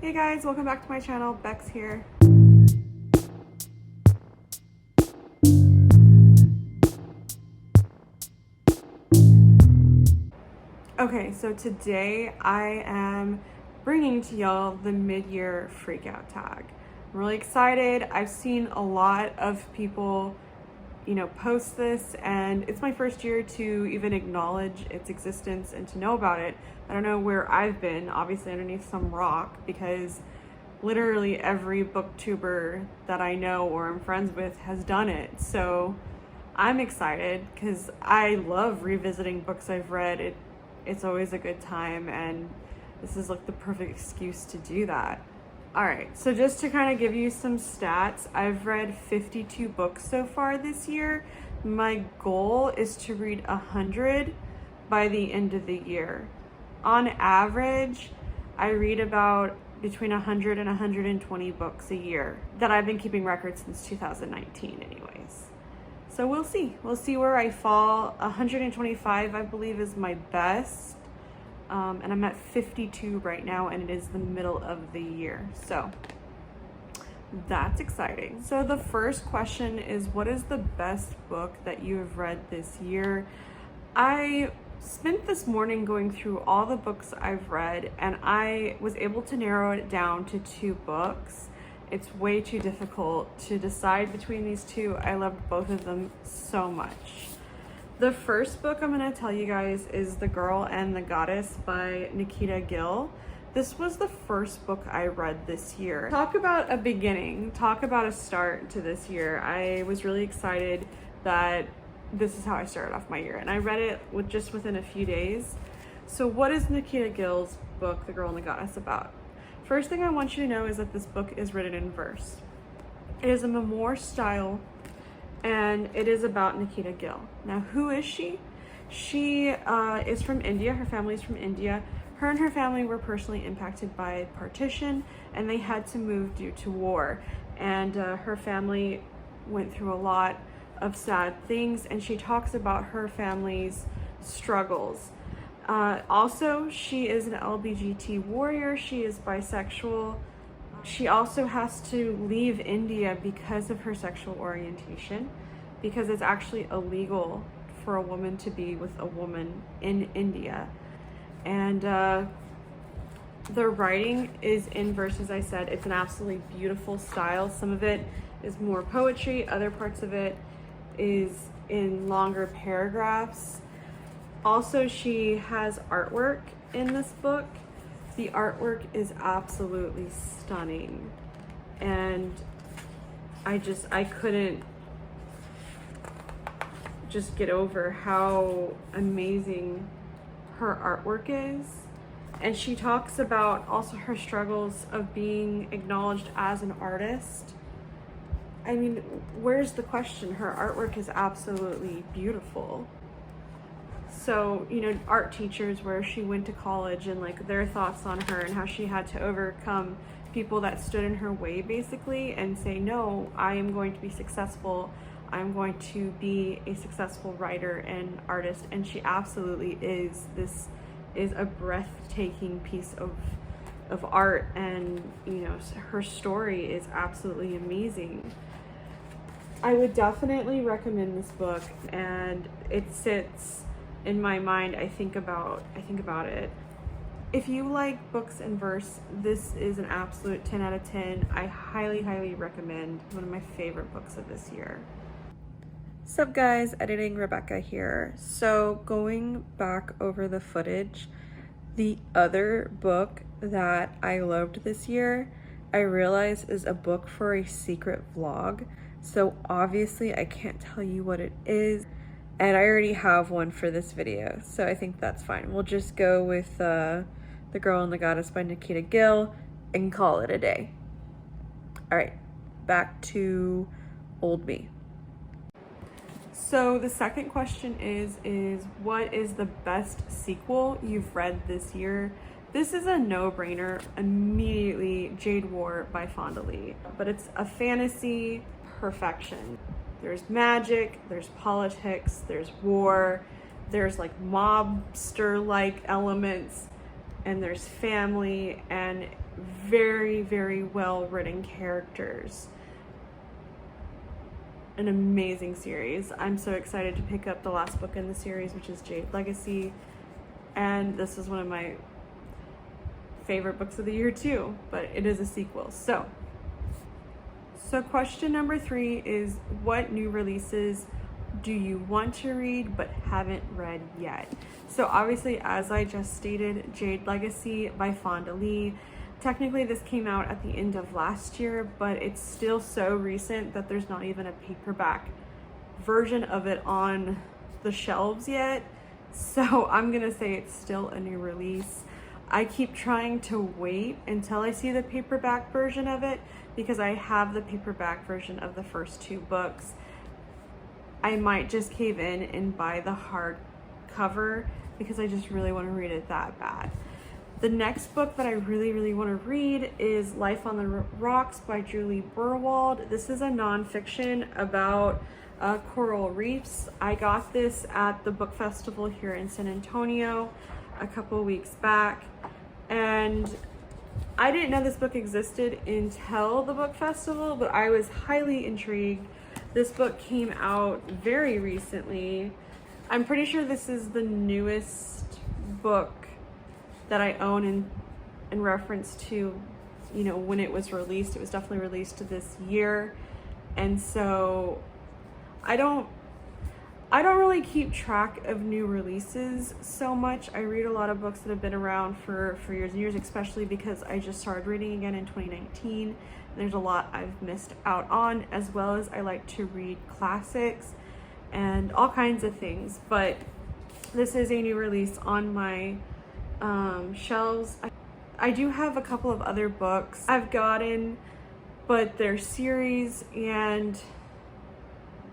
Hey guys, welcome back to my channel. Bex here. Okay, so today I am bringing to y'all the mid-year freakout tag. I'm really excited. I've seen a lot of people, post this, and it's my first year to even acknowledge its existence and to know about it. I don't know where I've been, obviously underneath some rock, because literally every booktuber that I know or I'm friends with has done it. So I'm excited because I love revisiting books I've read. It's always a good time, and this is like the perfect excuse to do that. All right, so just to kind of give you some stats, I've read 52 books so far this year. My goal is to read 100 by the end of the year. On average, I read about between 100 and 120 books a year that I've been keeping records since 2019 anyways. So we'll see where I fall. 125, I believe, is my best. And I'm at 52 right now, and it is the middle of the year. So that's exciting. So the first question is, what is the best book that you have read this year? I spent this morning going through all the books I've read, and I was able to narrow it down to 2 books. It's way too difficult to decide between these two. I loved both of them so much. The first book I'm going to tell you guys is The Girl and the Goddess by Nikita Gill. This was the first book I read this year. Talk about a beginning, talk about a start to this year. I was really excited that this is how I started off my year, and I read it within a few days. So what is Nikita Gill's book, The Girl and the Goddess, about? First thing I want you to know is that this book is written in verse. It is a memoir style, and it is about Nikita Gill. Now, who is she? She is from India. Her family is from India. Her and her family were personally impacted by partition, and they had to move due to war. And her family went through a lot of sad things, and she talks about her family's struggles. Also, she is an LGBT warrior. She is bisexual. She also has to leave India because of her sexual orientation, because it's actually illegal for a woman to be with a woman in India. And the writing is in verse, as I said. It's an absolutely beautiful style. Some of it is more poetry, other parts of it is in longer paragraphs. Also, she has artwork in this book. The artwork is absolutely stunning, and I couldn't just get over how amazing her artwork is. And she talks about also her struggles of being acknowledged as an artist. I mean, where's the question? Her artwork is absolutely beautiful. So, art teachers where she went to college, and like their thoughts on her and how she had to overcome people that stood in her way basically and say, no, I am going to be successful. I'm going to be a successful writer and artist. And she absolutely is. This is a breathtaking piece of art, and her story is absolutely amazing. I would definitely recommend this book, and it sits in my mind. I think about it. If you like books in verse, this is an absolute 10 out of 10. I highly recommend. One of my favorite books of this year. Sup guys, editing Rebecca here. So going back over the footage, the other book that I loved this year, I realized is a book for a secret vlog. So obviously I can't tell you what it is, and I already have one for this video, so I think that's fine. We'll just go with The Girl and the Goddess by Nikita Gill and call it a day. All right, back to old me. So the second question is what is the best sequel you've read this year? This is a no-brainer. Immediately, Jade War by Fonda Lee. But it's a fantasy perfection. There's magic, there's politics, there's war, there's like mobster-like elements. and there's family and very, very well written characters. An amazing series. I'm so excited to pick up the last book in the series, which is Jade Legacy, and this is one of my favorite books of the year too, but it is a sequel. So question number 3 is, what new releases do you want to read but haven't read yet? So obviously, as I just stated, Jade Legacy by Fonda Lee. Technically this came out at the end of last year, but it's still so recent that there's not even a paperback version of it on the shelves yet. So I'm gonna say it's still a new release. I keep trying to wait until I see the paperback version of it because I have the paperback version of the first 2 books. I might just cave in and buy the hardcover because I just really want to read it that bad. The next book that I really, really want to read is Life on the Rocks by Julie Burwald. This is a nonfiction about coral reefs. I got this at the book festival here in San Antonio a couple weeks back, and I didn't know this book existed until the book festival, but I was highly intrigued. This book came out very recently. I'm pretty sure this is the newest book that I own in reference to, you know, when it was released. It was definitely released this year. And so I don't really keep track of new releases so much. I read a lot of books that have been around for years and years, especially because I just started reading again in 2019. There's a lot I've missed out on, as well as I like to read classics and all kinds of things. But this is a new release on my shelves. I do have a couple of other books I've gotten, but they're series, and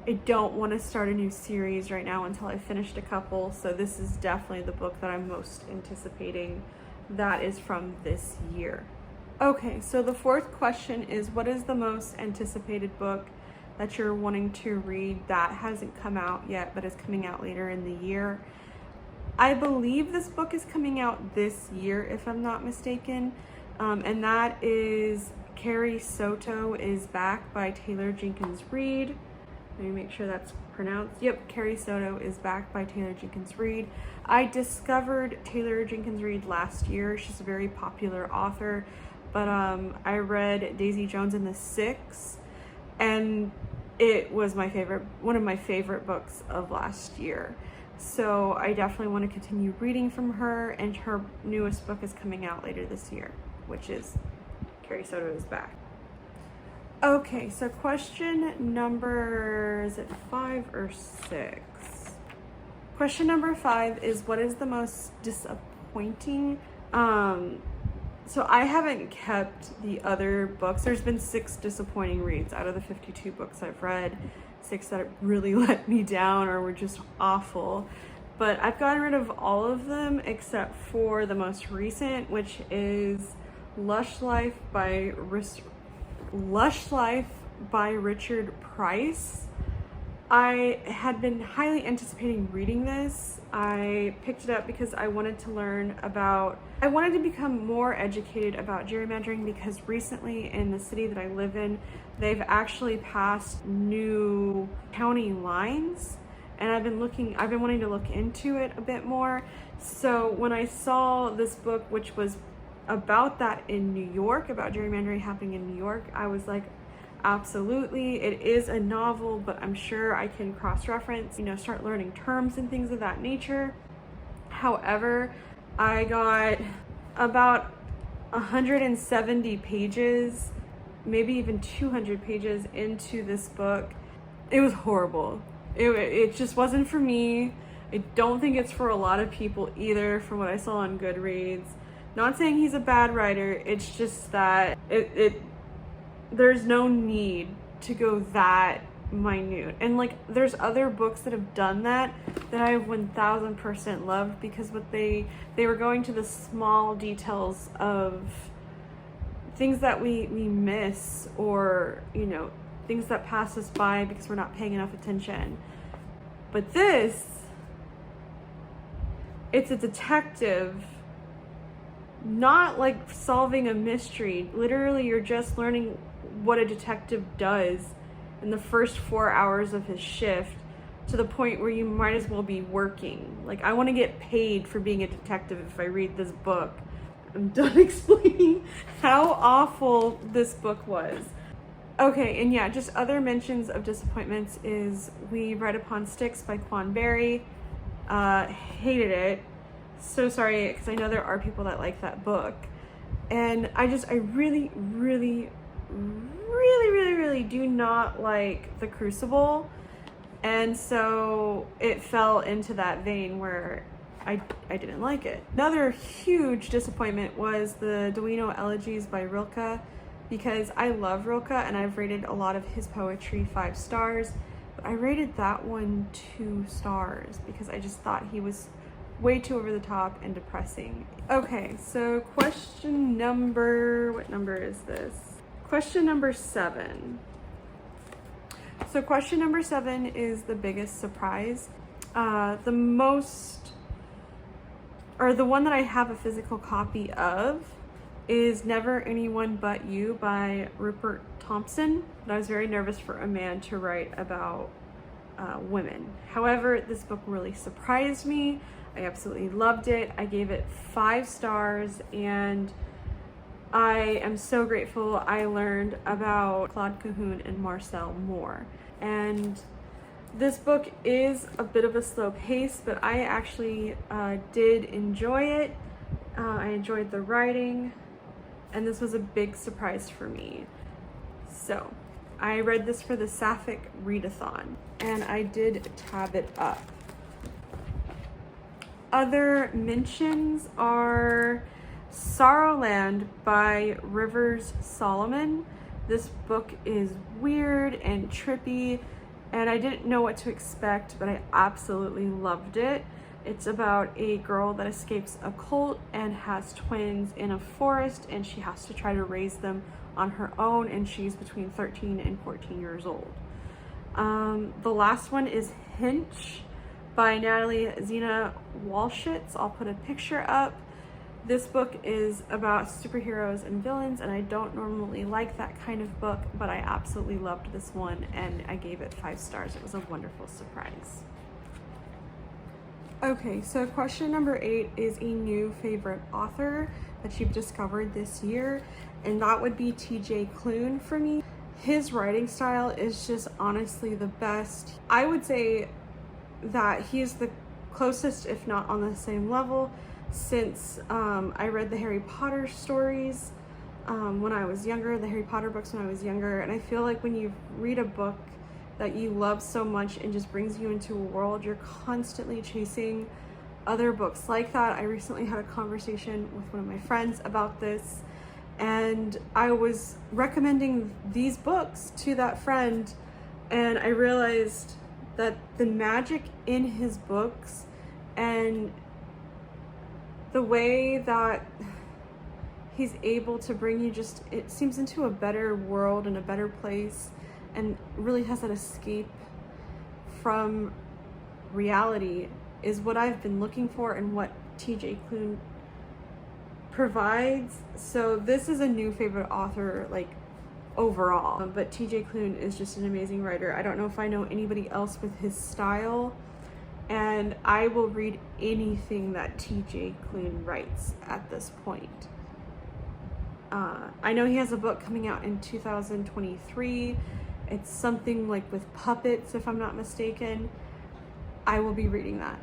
I don't want to start a new series right now until I've finished a couple. So this is definitely the book that I'm most anticipating that is from this year. Okay, so the 4th question is, what is the most anticipated book that you're wanting to read that hasn't come out yet but is coming out later in the year? I believe this book is coming out this year, if I'm not mistaken, and that is Carrie Soto is Back by Taylor Jenkins Reid. Let me make sure that's pronounced. Yep, Carrie Soto is Back by Taylor Jenkins Reid. I discovered Taylor Jenkins Reid last year. She's a very popular author, but I read Daisy Jones and the Six, and it was one of my favorite books of last year. So I definitely want to continue reading from her, and her newest book is coming out later this year, which is Carrie Soto is Back. Okay, so question number, is it 5 or 6? Question number 5 is, what is the most disappointing? So I haven't kept the other books. There's been 6 disappointing reads out of the 52 books I've read. 6 that really let me down or were just awful. But I've gotten rid of all of them except for the most recent, which is Lush Life by Richard Price. I had been highly anticipating reading this. I picked it up because I wanted to become more educated about gerrymandering, because recently in the city that I live in, they've actually passed new county lines, and I've been wanting to look into it a bit more. So when I saw this book, which was about that in New York, about gerrymandering happening in New York, I was like, absolutely. It is a novel, but I'm sure I can cross-reference, start learning terms and things of that nature. However, I got about 170 pages, maybe even 200 pages into this book. It was horrible. It just wasn't for me. I don't think it's for a lot of people either, from what I saw on Goodreads. Not saying he's a bad writer, it's just that there's no need to go that minute. And there's other books that have done that I have 1000% loved, because what they were going to the small details of things that we miss, or things that pass us by because we're not paying enough attention. But this, it's a detective not like solving a mystery. Literally, you're just learning what a detective does in the first 4 hours of his shift, to the point where you might as well be working. Like, I want to get paid for being a detective if I read this book. I'm done explaining how awful this book was. Okay, and yeah, just other mentions of disappointments is we read Upon Sticks by Quan Berry. Hated it. So sorry, because I know there are people that like that book. And I really do not like The Crucible. And so it fell into that vein where I didn't like it. Another huge disappointment was the Duino Elegies by Rilke, because I love Rilke and I've rated a lot of his poetry 5 stars, but I rated that one 2 stars because I just thought he was way too over the top and depressing. Okay, so question number, what number is this? Question number 7. So question number 7 is the biggest surprise. The one that I have a physical copy of is Never Anyone But You by Rupert Thompson. And I was very nervous for a man to write about women. However, this book really surprised me. I absolutely loved it. I gave it 5 stars, and I am so grateful I learned about Claude Cahun and Marcel more. And this book is a bit of a slow pace, but I actually did enjoy it. I enjoyed the writing, and this was a big surprise for me. So I read this for the Sapphic Readathon, and I did tab it up. Other mentions are Sorrowland by Rivers Solomon. This book is weird and trippy, and I didn't know what to expect, but I absolutely loved it. It's about a girl that escapes a cult and has twins in a forest, and she has to try to raise them on her own, and she's between 13 and 14 years old. The last one is Hinch by Natalie Zena Walshitz. I'll put a picture up. This book is about superheroes and villains, and I don't normally like that kind of book, but I absolutely loved this one, and I gave it 5 stars. It was a wonderful surprise. Okay, so question number 8 is a new favorite author that you've discovered this year, and that would be TJ Klune for me. His writing style is just honestly the best. I would say that he is the closest, if not on the same level, since I read the Harry Potter stories when I was younger, the Harry Potter books when I was younger, and I feel like when you read a book that you love so much and just brings you into a world, you're constantly chasing other books like that. I recently had a conversation with one of my friends about this, and I was recommending these books to that friend, and I realized that the magic in his books and the way that he's able to bring you just, it seems, into a better world and a better place, and really has that escape from reality, is what I've been looking for and what TJ Klune provides. So this is a new favorite author, like, overall, but TJ Klune is just an amazing writer. I don't know if I know anybody else with his style, and I will read anything that TJ Klune writes at this point. I know he has a book coming out in 2023. It's something like with puppets, if I'm not mistaken. I will be reading that.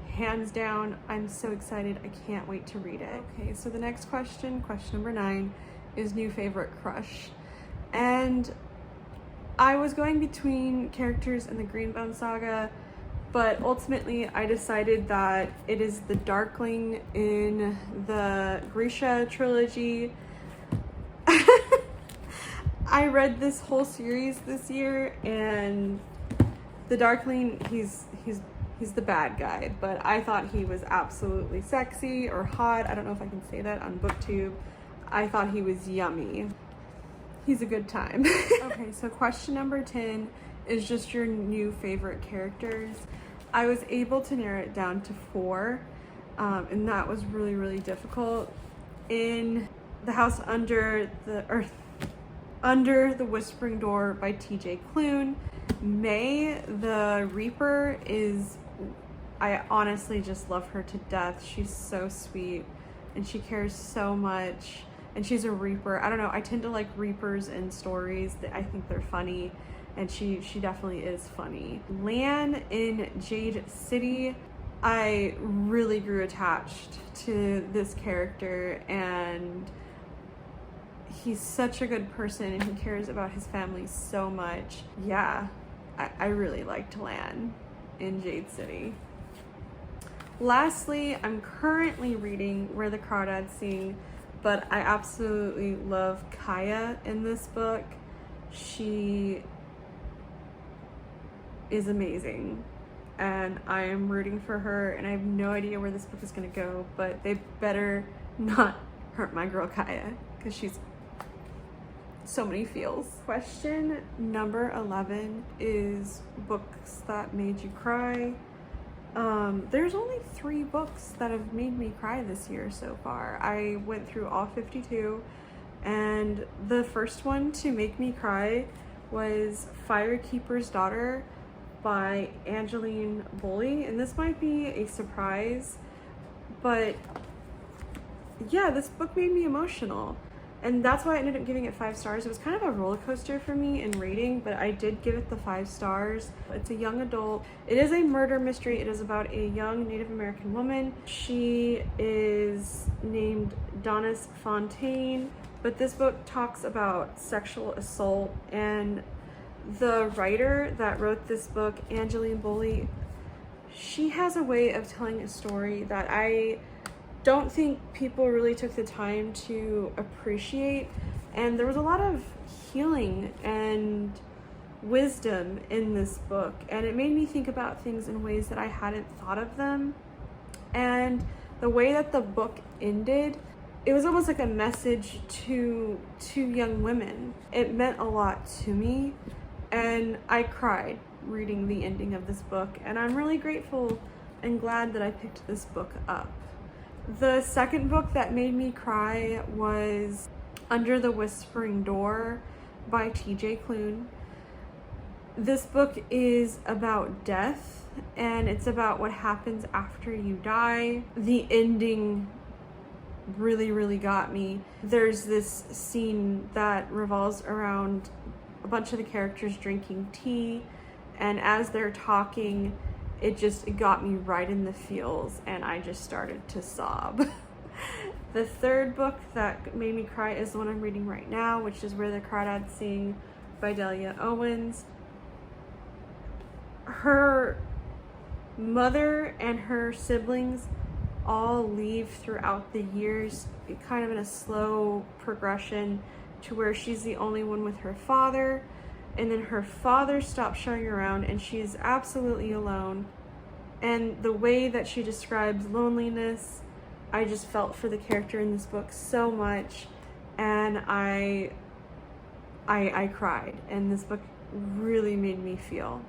Hands down, I'm so excited. I can't wait to read it. Okay, so the next question, question number 9, is new favorite crush. And I was going between characters in the Greenbound saga, but ultimately I decided that it is the Darkling in the Grisha trilogy. I read this whole series this year, and the Darkling, he's the bad guy, but I thought he was absolutely sexy or hot. I don't know if I can say that on BookTube. I thought he was yummy. He's a good time. Okay, so question number 10 is just your new favorite characters. I was able to narrow it down to 4, and that was really, really difficult. in The House Under the Earth, Under the Whispering Door by TJ Klune. May the Reaper is, I honestly just love her to death. She's so sweet and she cares so much, and she's a Reaper. I don't know, I tend to like Reapers in stories. I think they're funny, and she definitely is funny. Lan in Jade City, I really grew attached to this character, and he's such a good person and he cares about his family so much. Yeah, I really liked Lan in Jade City. Lastly, I'm currently reading Where the Crawdads Sing, but I absolutely love Kaya in this book. She is amazing and I am rooting for her, and I have no idea where this book is going to go, but they better not hurt my girl Kaya because she's so many feels. Question number 11 is books that made you cry. There's only 3 books that have made me cry this year so far. I went through all 52, and the first one to make me cry was Firekeeper's Daughter by Angeline Boley, and this might be a surprise, but yeah, this book made me emotional, and that's why I ended up giving it 5 stars. It was kind of a roller coaster for me in rating, but I did give it the 5 stars. It's a young adult. It is a murder mystery. It is about a young Native American woman. She is named Donis Fontaine, but this book talks about sexual assault, and the writer that wrote this book, Angeline Boley, she has a way of telling a story that I don't think people really took the time to appreciate, and there was a lot of healing and wisdom in this book, and it made me think about things in ways that I hadn't thought of them. And the way that the book ended, it was almost like a message to young women. It meant a lot to me, and I cried reading the ending of this book, and I'm really grateful and glad that I picked this book up. The second book that made me cry was Under the Whispering Door by TJ Klune. This book is about death, and it's about what happens after you die. The ending really got me. There's this scene that revolves around a bunch of the characters drinking tea, and as they're talking, it got me right in the feels, and I just started to sob. The third book that made me cry is the one I'm reading right now, which is Where the Crawdads Sing by Delia Owens. Her mother and her siblings all leave throughout the years, kind of in a slow progression, to where she's the only one with her father, and then her father stops showing around and she's absolutely alone. And the way that she describes loneliness, I just felt for the character in this book so much, and I cried, and this book really made me feel,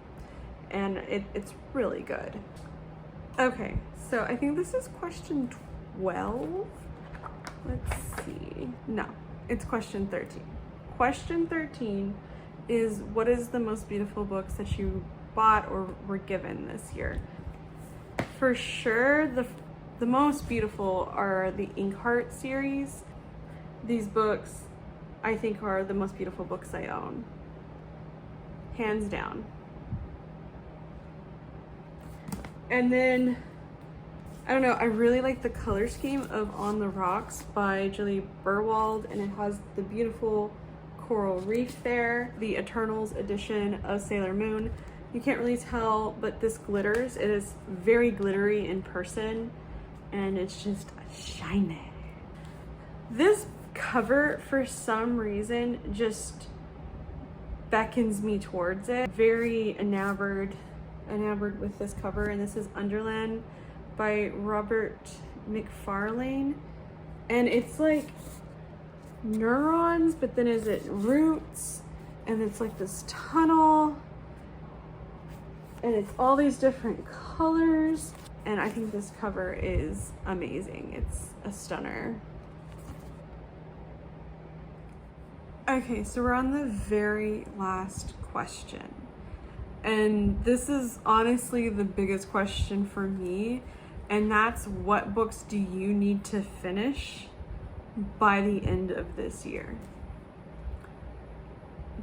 and it's really good. Okay, so I think this is question 12. Let's see. No, it's question 13. Question 13 is, what is the most beautiful books that you bought or were given this year? For sure, the most beautiful are the Inkheart series. These books, I think, are the most beautiful books I own. Hands down. And then, I don't know, I really like the color scheme of On the Rocks by Julie Burwald, and it has the beautiful coral reef there. The Eternals edition of Sailor Moon. You can't really tell, but this glitters. It is very glittery in person, and it's just shiny. This cover, for some reason, just beckons me towards it. Very enamored with this cover, and this is Underland by Robert McFarlane, and it's like neurons, but then is it roots, and it's like this tunnel, and it's all these different colors, and I think this cover is amazing. It's a stunner. Okay, so we're on the very last question. And this is honestly the biggest question for me. And that's, what books do you need to finish by the end of this year?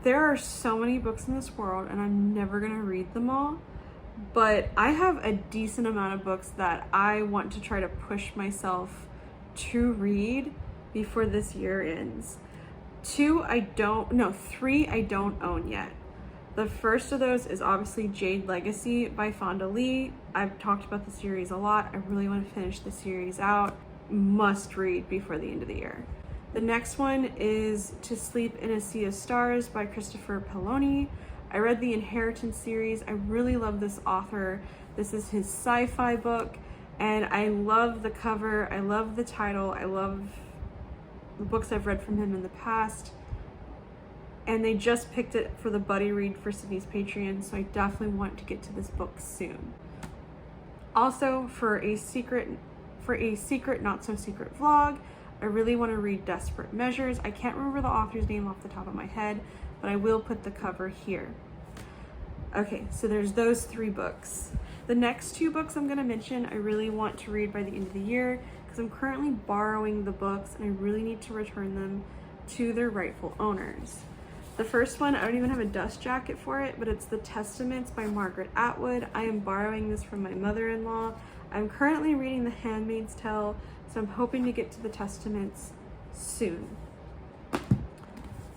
There are so many books in this world, and I'm never gonna read them all. But I have a decent amount of books that I want to try to push myself to read before this year ends. Three I don't own yet. The first of those is obviously Jade Legacy by Fonda Lee. I've talked about the series a lot. I really want to finish the series out. Must read before the end of the year. The next one is To Sleep in a Sea of Stars by Christopher Peloni. I read the Inheritance series. I really love this author. This is his sci-fi book, and I love the cover. I love the title. I love the books I've read from him in the past, and they just picked it for the buddy read for Sydney's Patreon, so I definitely want to get to this book soon. Also, for a secret not so secret vlog, I really want to read Desperate Measures. I can't remember the author's name off the top of my head, but I will put the cover here. Okay, so there's those 3 books. The next 2 books I'm going to mention I really want to read by the end of the year, because I'm currently borrowing the books and I really need to return them to their rightful owners. The first one, I don't even have a dust jacket for it, but it's The Testaments by Margaret Atwood. I am borrowing this from my mother-in-law. I'm currently reading The Handmaid's Tale, so I'm hoping to get to The Testaments soon.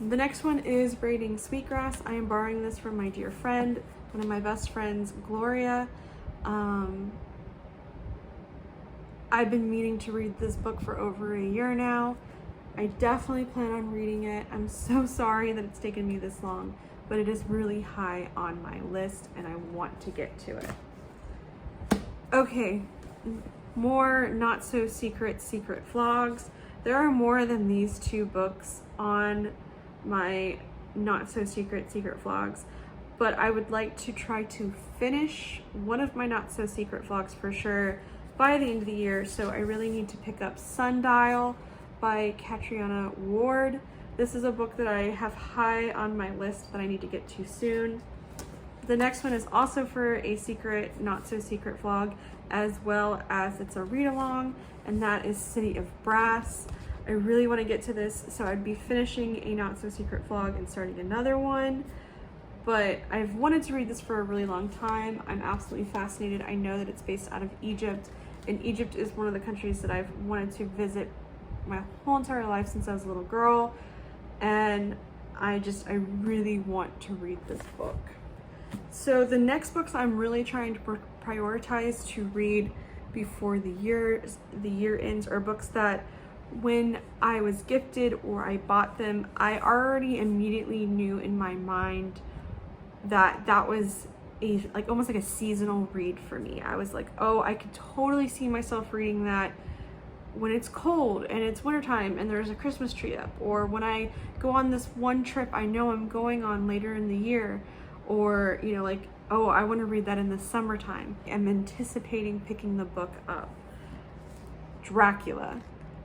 The next one is Braiding Sweetgrass. I am borrowing this from my dear friend, one of my best friends, Gloria. I've been meaning to read this book for over a year now. I definitely plan on reading it. I'm so sorry that it's taken me this long, but it is really high on my list and I want to get to it. Okay, more not so secret vlogs. There are more than these 2 books on my not so secret vlogs, but I would like to try to finish one of my not so secret vlogs for sure by the end of the year. So I really need to pick up Sundial by Catriona Ward. This is a book that I have high on my list that I need to get to soon. The next one is also for a secret, not so secret vlog, as well as it's a read along, and that is City of Brass. I really want to get to this, so I'd be finishing a not so secret vlog and starting another one, but I've wanted to read this for a really long time. I'm absolutely fascinated. I know that it's based out of Egypt, and Egypt is one of the countries that I've wanted to visit my whole entire life since I was a little girl, and I really want to read this book. So the next books I'm really trying to prioritize to read before the year ends are books that when I was gifted or I bought them, I already immediately knew in my mind that was almost like a seasonal read for me. I was like, oh, I could totally see myself reading that when it's cold and it's wintertime and there's a Christmas tree up, or when I go on this one trip I know I'm going on later in the year, or oh, I want to read that in the summertime. I'm anticipating picking the book up. Dracula.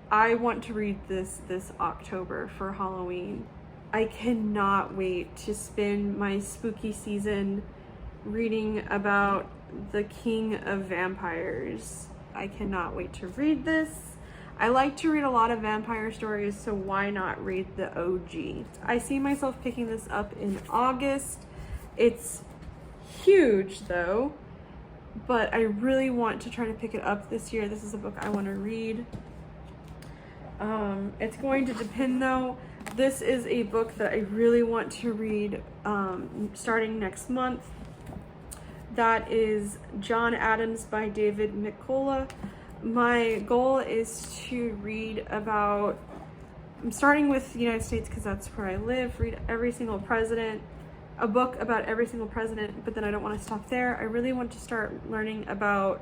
I want to read this October for Halloween. I cannot wait to spend my spooky season reading about the king of vampires. I cannot wait to read this. I like to read a lot of vampire stories, so why not read the OG? I see myself picking this up in August. It's huge though, but I really want to try to pick it up this year. This is a book I want to read. It's going to depend though. This is a book that I really want to read starting next month. That is John Adams by David McCullough. My goal is to read about, I'm starting with the United States because that's where I live, read every single president, a book about every single president, but then I don't want to stop there. I really want to start learning about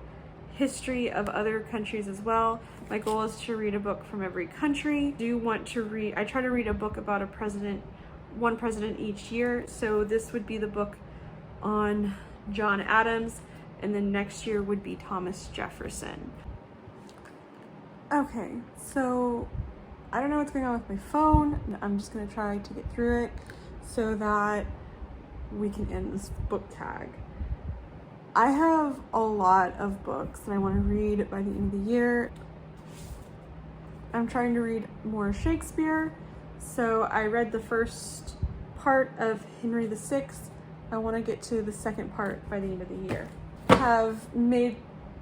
history of other countries as well. My goal is to read a book from every country. I try to read a book about one president each year. So this would be the book on John Adams, and then next year would be Thomas Jefferson. Okay, so I don't know what's going on with my phone. I'm just gonna try to get through it so that we can end this book tag. I have a lot of books that I want to read by the end of the year. I'm trying to read more Shakespeare. So I read the first part of Henry VI. I want to get to the second part by the end of the year. I have made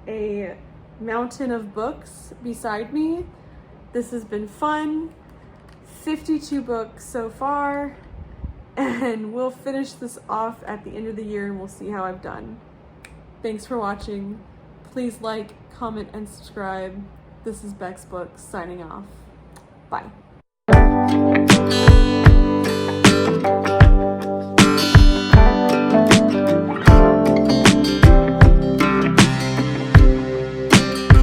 a mountain of books beside me. This has been fun. 52 books so far, and we'll finish this off at the end of the year and we'll see how I've done. Thanks for watching. Please like, comment, and subscribe. This is Bex Books signing off. Bye.